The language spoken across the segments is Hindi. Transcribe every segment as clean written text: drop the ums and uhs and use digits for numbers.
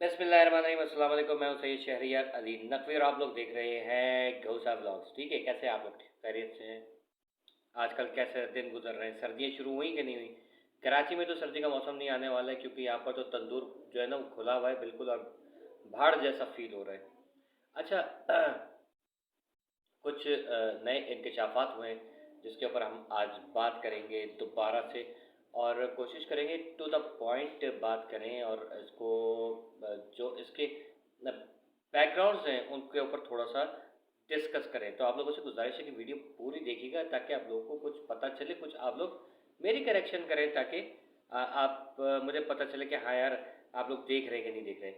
बिस्मिल्लाहिर्रहमानिर्रहीम, अस्सलाम वालेकुम। मैं हूं सैयद शहरियार अली नकवी और आप लोग देख रहे हैं गौसा व्लॉग्स। ठीक है, कैसे हैं आप लोग? खैरियत से हैं? आजकल कैसे दिन गुजर रहे हैं? सर्दियाँ शुरू हुई कि नहीं हुई? कराची में तो सर्दी का मौसम नहीं आने वाला है, क्योंकि यहाँ पर तो तंदूर जो है ना वो खुला हुआ है बिल्कुल, और भाड़ जैसा फील हो रहा है। अच्छा, कुछ नए इंकशाफात हुए हैं जिसके ऊपर हम आज बात करेंगे दोबारा से, और कोशिश करेंगे टू द पॉइंट बात करें, और इसको जो इसके बैकग्राउंड्स हैं उनके ऊपर थोड़ा सा डिस्कस करें। तो आप लोगों से गुजारिश है कि वीडियो पूरी देखिएगा, ताकि आप लोगों को कुछ पता चले, कुछ आप लोग मेरी करेक्शन करें, ताकि मुझे पता चले कि हाँ यार, आप लोग देख रहे हैं कि नहीं देख रहे।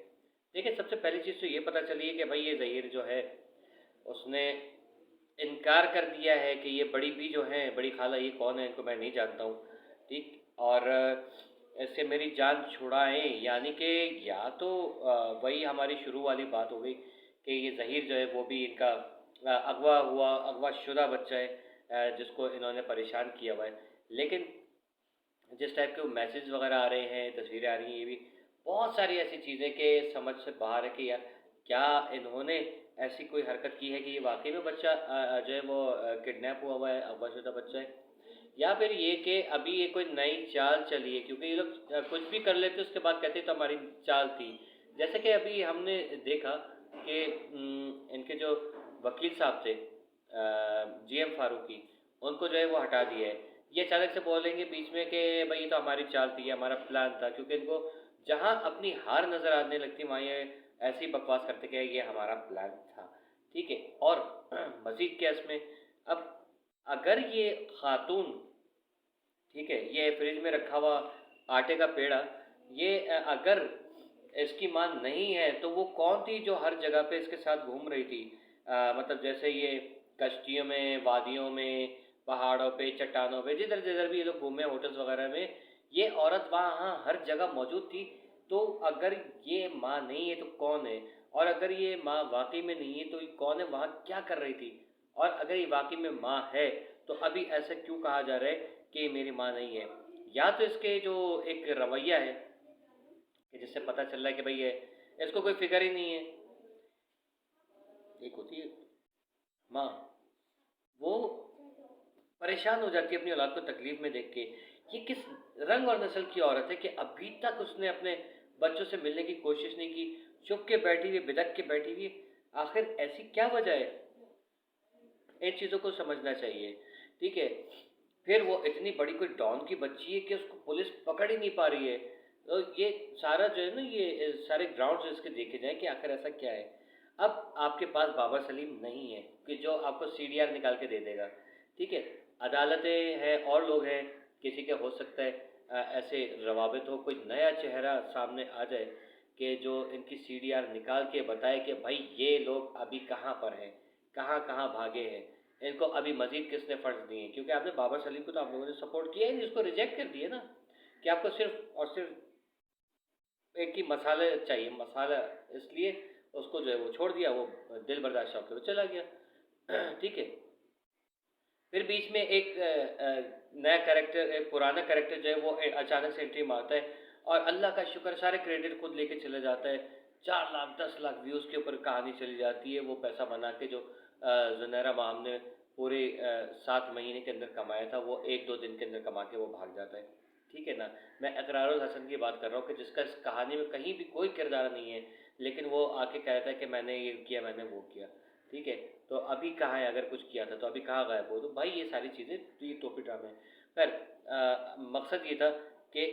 देखिए, सबसे पहली चीज़ तो ये पता चली है कि भाई ये ज़हीर जो है उसने इनकार कर दिया है कि ये बड़ी भी जो हैं, बड़ी खाला ये कौन है, इनको मैं नहीं जानता हूँ। ठीक, और इससे मेरी जान छुड़ाएं, यानी कि या तो वही हमारी शुरू वाली बात हो गई कि ये ज़हीर जो है वो भी इनका अगवा हुआ, अगवा शुदा बच्चा है, जिसको इन्होंने परेशान किया हुआ है। लेकिन जिस टाइप के मैसेज वगैरह आ रहे हैं, तस्वीरें आ रही हैं, ये भी बहुत सारी ऐसी चीज़ें कि समझ से बाहर है कि यार क्या इन्होंने ऐसी कोई हरकत की है कि ये वाकई में बच्चा जो है वो किडनैप हुआ है, अगवाशुदा बच्चा है, या फिर ये कि अभी ये कोई नई चाल चली है, क्योंकि ये लोग कुछ भी कर लेते उसके बाद कहते तो हमारी चाल थी। जैसे कि अभी हमने देखा कि इनके जो वकील साहब थे, जीएम फारूकी, उनको जो है वो हटा दिया है। ये अचानक से बोलेंगे बीच में कि भाई ये तो हमारी चाल थी, हमारा प्लान था, क्योंकि इनको जहाँ अपनी हार नज़र आने लगती वहाँ ये ऐसी बकवास करते कि ये हमारा प्लान था। ठीक है, और मजीद क्या इसमें, अब अगर ये खातून, ठीक है, ये फ्रिज में रखा हुआ आटे का पेड़ा, ये अगर इसकी माँ नहीं है तो वो कौन थी जो हर जगह पे इसके साथ घूम रही थी? मतलब जैसे ये कश्तियों में, वादियों में, पहाड़ों पे, चट्टानों पे, जिधर जिधर भी ये लोग घूमे, होटल्स वगैरह में, ये औरत वहाँ हर जगह मौजूद थी। तो अगर ये माँ नहीं है तो कौन है? और अगर ये माँ वाकई में नहीं है तो ये कौन है, वहाँ क्या कर रही थी? और अगर ये वाकई में माँ है तो अभी ऐसा क्यों कहा जा रहा है कि मेरी माँ नहीं है? या तो इसके जो एक रवैया है कि जिससे पता चल रहा है कि भाई ये इसको कोई फिक्र ही नहीं है। एक होती है माँ, वो परेशान हो जाती है अपनी औलाद को तकलीफ में देख के। ये किस रंग और नस्ल की औरत है कि अभी तक उसने अपने बच्चों से मिलने की कोशिश नहीं की, चुप के बैठी हुई, बिदक के बैठी हुई? आखिर ऐसी क्या वजह है? इन चीज़ों को समझना चाहिए। ठीक है, फिर वो इतनी बड़ी कोई डॉन की बच्ची है कि उसको पुलिस पकड़ ही नहीं पा रही है। तो ये सारा जो है ना, ये सारे ग्राउंड्स इसके देखे जाएँ कि आखिर ऐसा क्या है। अब आपके पास बाबा सलीम नहीं है कि जो आपको सीडीआर निकाल के दे देगा। ठीक है, अदालतें हैं और लोग हैं, किसी के हो सकता है ऐसे रवाबित हो, कोई नया चेहरा सामने आ जाए कि जो इनकी सीडीआर निकाल के बताए कि भाई ये लोग अभी कहाँ पर हैं, कहाँ कहाँ भागे हैं, इनको अभी मजीद किसने फंड्स दिए। क्योंकि आपने बाबर सलीम को तो आप लोगों ने सपोर्ट किया ही नहीं, उसको रिजेक्ट कर दिया ना, कि आपको सिर्फ और सिर्फ एक ही मसाले चाहिए, मसाला, इसलिए उसको जो है वो छोड़ दिया, वो दिल बर्दाश्त होकर वो चला गया। ठीक है, फिर बीच में एक नया कैरेक्टर, एक पुराना कैरेक्टर जो है वो अचानक से एंट्री मारता है, और अल्लाह का शुक्र सारे क्रेडिट खुद लेके चले जाता है। 4 लाख 10 लाख व्यूज़ के ऊपर कहानी चली जाती है, वो पैसा बना के जो जुनैरा माम ने पूरे 7 महीने के अंदर कमाया था, वो 1-2 दिन के अंदर कमा के वो भाग जाता है। ठीक है ना? मैं इकरारुल हसन की बात कर रहा हूँ कि जिसका इस कहानी में कहीं भी कोई किरदार नहीं है, लेकिन वो आके कहता है कि मैंने ये किया, मैंने वो किया। ठीक है, तो अभी कहाँ है? अगर कुछ किया था तो अभी कहाँ गायब हो? तो भाई ये सारी चीज़ें तो ये टोपी ड्रामे हैं। खैर, मकसद ये था कि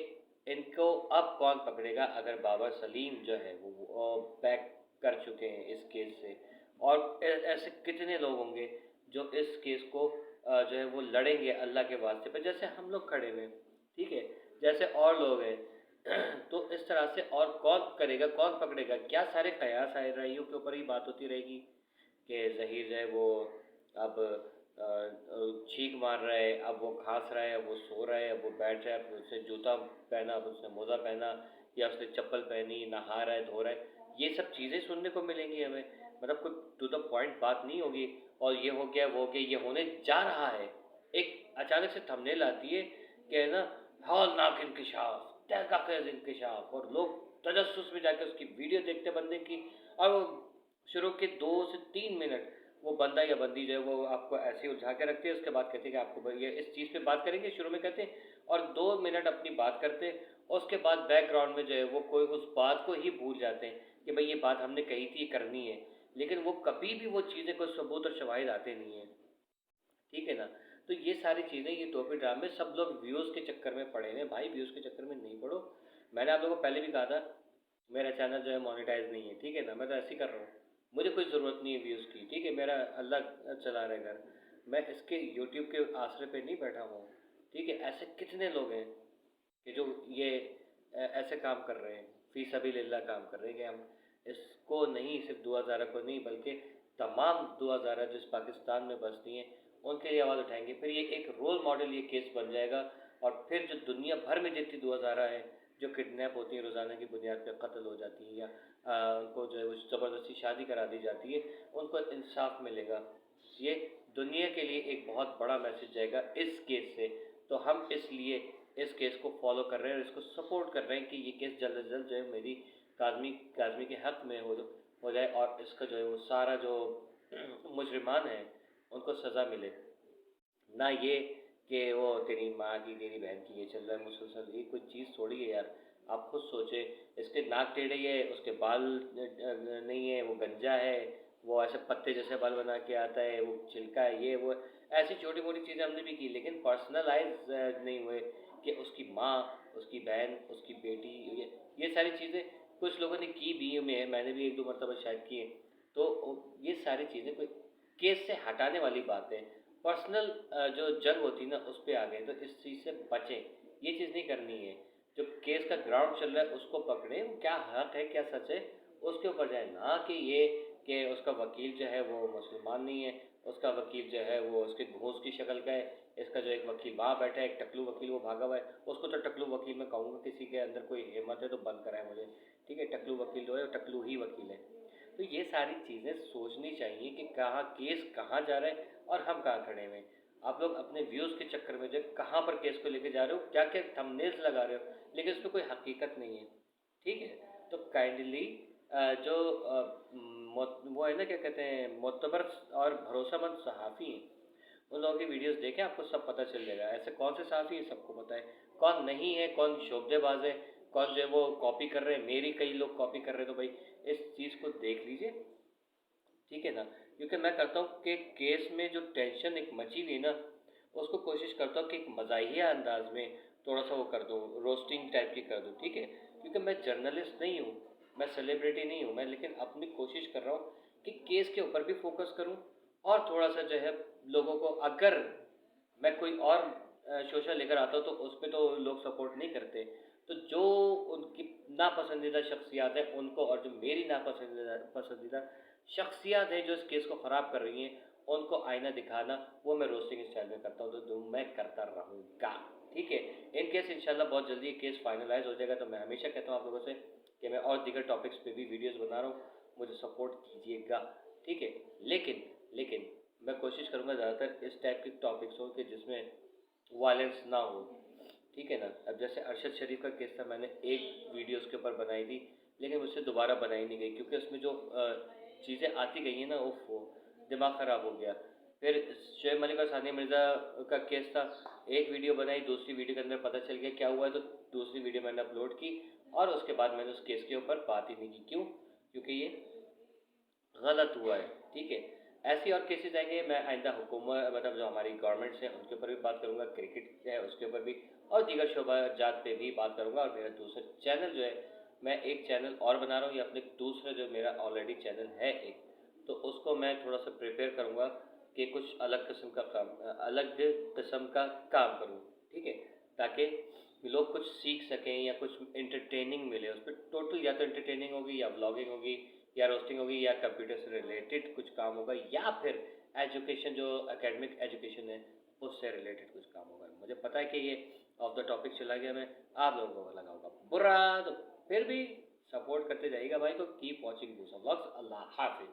इनको अब कौन पकड़ेगा, अगर बाबा सलीम जो है वो बैक कर चुके हैं इस केस से, और ऐसे कितने लोग होंगे जो इस केस को जो है वो लड़ेंगे अल्लाह के वास्ते पर, जैसे हम लोग खड़े हुए हैं। ठीक है, जैसे और लोग हैं। तो इस तरह से और कौन करेगा, कौन पकड़ेगा? क्या सारे कयास आए रईयों के ऊपर ही बात होती रहेगी कि ज़हीर जो है वो अब छींक मार रहा है, अब वो खांस रहा है, अब वो सो रहा है, अब वो बैठ रहा है, अब उसने जूता पहना, अब उसने मोज़ा पहना, या उसने चप्पल पहनी, नहा रहा है, धो रहा है, ये सब चीज़ें सुनने को मिलेंगी हमें। मतलब कोई टू द पॉइंट बात नहीं होगी, और ये हो गया, वो हो गया, ये होने जा रहा है। एक अचानक से थंबनेल आती है कि है ना, हौलनाक इंकशाफ, का केस इंकशाफ, और लोग तजस्सुस में जाके उसकी वीडियो देखते बंदे की, और वो शुरू के 2 से 3 मिनट वो बंदा या बंदी जो है वो आपको ऐसे ही उलझा के रखते हैं। उसके बाद कहते हैं कि आपको ये इस चीज़ पे बात करेंगे, शुरू में कहते हैं, और 2 मिनट अपनी बात करते हैं, और उसके बाद बैकग्राउंड में जो है वो कोई उस बात को ही भूल जाते हैं कि भाई ये बात हमने कही थी, करनी है, लेकिन वो कभी भी वो चीज़ें कोई सबूत और शवाहिद आते नहीं हैं। ठीक है ना? तो ये सारी चीज़ें, ये टोपी ड्रामे, सब लोग व्यूज़ के चक्कर में पड़े हैं। भाई व्यूज़ के चक्कर में नहीं पड़ो। मैंने आप लोगों को पहले भी कहा था, मेरा चैनल जो है मोनेटाइज नहीं है, ठीक है ना? मैं तो ऐसे ही कर रहा हूँ, मुझे कोई ज़रूरत नहीं है व्यूज़ की, ठीक है? मेरा अल्लाह चला रहा है घर, मैं इसके यूट्यूब के आसरे पे नहीं बैठा हुआ हूँ, ठीक है? ऐसे कितने लोग हैं कि जो ये ऐसे काम कर रहे हैं, फ़ी सबीलिल्लाह काम कर रहे हैं कि हम इसको नहीं, सिर्फ दुआ ज़ारा को नहीं, बल्कि तमाम दुआ ज़ारा जिस पाकिस्तान में बसती हैं उनके लिए आवाज़ उठाएंगे। फिर ये एक रोल मॉडल ये केस बन जाएगा, और फिर जो दुनिया भर में जितनी दुआ ज़ारा है जो किडनैप होती हैं, रोज़ाना की बुनियाद पर कत्ल हो जाती हैं, या उनको जो है वो ज़बरदस्ती शादी करा दी जाती है, उनको इंसाफ मिलेगा। ये दुनिया के लिए एक बहुत बड़ा मैसेज जाएगा इस केस से। तो हम इसलिए इस केस को फॉलो कर रहे हैं और इसको सपोर्ट कर रहे हैं कि ये केस जल्द से जल्द जो है मेरी काज़मी के हक़ में हो जाए, और इसका जो है वो सारा जो मुजरिमान हैं उनको सज़ा मिले। ना ये कि वो तेरी माँ की, तेरी बहन की ये चल रहा है मुसलसल, ये कोई चीज़ थोड़ी है यार। आप खुद सोचे, इसके नाक टेढ़े है, उसके बाल नहीं है, वो गंजा है, वो ऐसे पत्ते जैसे बाल बना के आता है, वो छिलका है, ये वो ऐसी छोटी मोटी चीज़ें हमने भी की, लेकिन पर्सनलाइज नहीं हुए कि उसकी माँ, उसकी बहन, उसकी बेटी, ये सारी चीज़ें कुछ लोगों ने की भी, मैंने भी 1-2 मरतबा शायद की है। तो ये सारी चीज़ें कोई केस से हटाने वाली बातें, पर्सनल जो जंग होती है ना उस पे आ गए, तो इस चीज़ से बचें। ये चीज़ नहीं करनी है। जो केस का ग्राउंड चल रहा है उसको पकड़ें, वो क्या हक है, क्या सच है, उसके ऊपर जाए, ना कि ये कि उसका वकील जो है वो मुसलमान नहीं है, उसका वकील जो है वो उसके घूस की शक्ल का है, इसका जो एक वकील वहाँ बैठा है, एक टकलू वकील वो भागा हुआ है, उसको तो टकलू वकील मैं कहूँगा, किसी के अंदर कोई हिम्मत है तो बंद कराए मुझे, ठीक है? टकलू वकील जो है टकलू ही वकील है। तो ये सारी चीज़ें सोचनी चाहिए कि कहाँ केस कहाँ जा रहा है और हम कहाँ खड़े हुए हैं। आप लोग अपने व्यूज़ के चक्कर में जो कहाँ पर केस को लेके जा रहे हो, क्या क्या थंबनेल्स लगा रहे हो, लेकिन उसमें कोई हकीकत नहीं है, ठीक है? तो काइंडली जो वो है ना, क्या कहते हैं, मोतबर और भरोसेमंद सहाफ़ी हैं, उन लोगों की वीडियोस देखें, आपको सब पता चल जाएगा। ऐसे कौन से सहाफ़ी हैं सबको पता है, कौन नहीं है, कौन शोबदेबाज है, कौन जो है वो कॉपी कर रहे हैं, मेरी कई लोग कॉपी कर रहे हैं। तो भाई इस चीज़ को देख लीजिए, ठीक है ना? क्योंकि मैं करता हूँ कि केस में जो टेंशन एक मची हुई ना, उसको कोशिश करता हूँ कि एक मज़ाहिया अंदाज में थोड़ा सा वो कर दूँ, रोस्टिंग टाइप की कर दूँ, ठीक है? क्योंकि मैं जर्नलिस्ट नहीं हूँ, मैं सेलिब्रिटी नहीं हूँ, मैं लेकिन अपनी कोशिश कर रहा हूँ कि केस के ऊपर भी फोकस करूँ, और थोड़ा सा जो है लोगों को, अगर मैं कोई और सोशल लेकर आता हूँ तो उस पर तो लोग सपोर्ट नहीं करते, तो जो उनकी नापसंदीदा शख्सियात है उनको, और जो मेरी पसंदीदा शख्सियात है जो इस केस को ख़राब कर रही हैं, उनको आईना दिखाना, वो मैं रोस्टिंग स्टाइल में करता हूँ, तो मैं करता रहूँगा, ठीक है? इन केस इंशाल्लाह बहुत जल्दी ये केस फाइनलाइज हो जाएगा। तो मैं हमेशा कहता हूँ आप लोगों से कि मैं और दीगर टॉपिक्स पे भी वीडियोस बना रहा हूँ, मुझे सपोर्ट कीजिएगा, ठीक है? लेकिन लेकिन मैं कोशिश करूँगा ज़्यादातर इस टाइप के टॉपिक्स हो कि जिसमें वायलेंस ना हो, ठीक है ना? अब जैसे अरशद शरीफ का केस था, मैंने एक वीडियो उसके ऊपर बनाई थी, लेकिन मुझसे दोबारा बनाई नहीं गई, क्योंकि उसमें जो चीज़ें आती गई हैं ना, वो दिमाग ख़राब हो गया। फिर शुएब मलिक और सानिया मिर्ज़ा का केस था, एक वीडियो बनाई, दूसरी वीडियो के अंदर पता चल गया क्या हुआ है, तो दूसरी वीडियो मैंने अपलोड की, और उसके बाद मैंने उस केस के ऊपर बात ही नहीं की। क्यों? क्योंकि ये गलत हुआ है, ठीक है? ऐसे और केसेस आएंगे, मैं आइंदा हुकूमत, मतलब जो हमारी गवर्नमेंट्स हैं उनके ऊपर भी बात करूँगा, क्रिकेट है उसके ऊपर भी, और दीगर शोबा जात पे भी बात करूँगा। और मेरा दूसरा चैनल जो है, मैं एक चैनल और बना रहा हूँ, या अपने दूसरा जो मेरा ऑलरेडी चैनल है एक, तो उसको मैं थोड़ा सा प्रिपेयर करूँगा कि कुछ अलग किस्म का काम, अलग किस्म का काम करूँ, ठीक है? ताकि लोग कुछ सीख सकें या कुछ एंटरटेनिंग मिले उस पर। टोटल या तो एंटरटेनिंग होगी, या व्लॉगिंग होगी, या रोस्टिंग होगी, या कंप्यूटर से रिलेटेड कुछ काम होगा, या फिर एजुकेशन, जो एकेडमिक एजुकेशन है उससे रिलेटेड कुछ काम होगा। मुझे पता है कि ये ऑफ द टॉपिक चला गया, मैं आप लोगों को लगा होगा बुरा, तो फिर भी सपोर्ट करते जाइएगा भाई को। Keep watching this vlogs. अल्लाह हाफिज़।